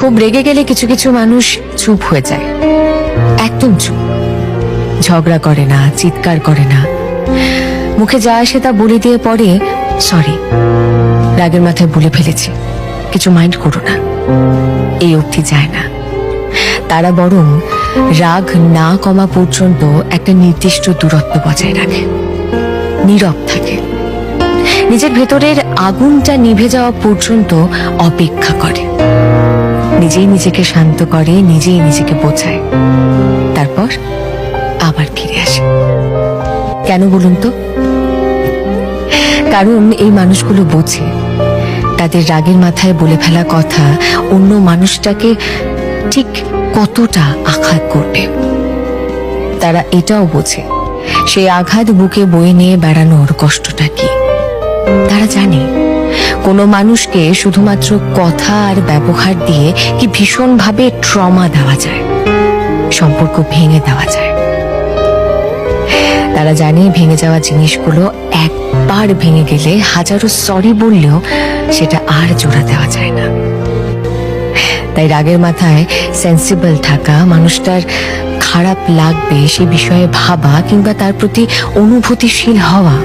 খুব রেগে গেলে কিছু কিছু মানুষ চুপ হয়ে যায়, একদম চুপ। ঝগড়া করে না, চিৎকার করে না, মুখে যা আসে তা বলে দিয়ে পরে সরি, রাগের মাথায় বলে ফেলেছি, কিছু মাইন্ড করো না, এই অবধি যায় না। তারা বরং রাগ না কমা পর্যন্ত একটা নির্দিষ্ট দূরত্ব বজায় রাখে, নীরব থাকে, নিজের ভেতরের আগুনটা নিভে যাওয়া পর্যন্ত অপেক্ষা করে, নিজেই নিজেকে শান্ত করে, নিজেই নিজেকে বোঝায়, তারপর আবার ফিরে আসে। কেন বলুন তো? কারণ এই মানুষগুলো বোঝে তাদের রাগের মাথায় বলে ফেলা কথা অন্য মানুষটাকে ঠিক কতটা আঘাত করবে। তারা এটাও বোঝে সেই আঘাত বুকে বয়ে নিয়ে বেড়ানোর কষ্টটা কি। তারা জানে কোনো মানুষকে শুধুমাত্র কথা আর ব্যবহার দিয়ে কি ভীষণভাবে ট্রমা দেওয়া যায়, সম্পর্ক ভেঙে দেওয়া যায়। তারা জানে ভেঙে যাওয়া জিনিসগুলো একবার ভেঙে গেলে হাজারো সরি বললেও সেটা আর জোড়া দেওয়া যায় না। তাই রাগের মাথায় সেন্সিবল থাকা, মানুষটার খারাপ লাগবে সে বিষয়ে ভাবা কিংবা তার প্রতি অনুভূতিশীল হওয়া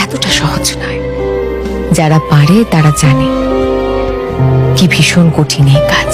এতটা সহজ নয়। যারা পারে তারা জানে কি ভীষণ কঠিন এই কাজ।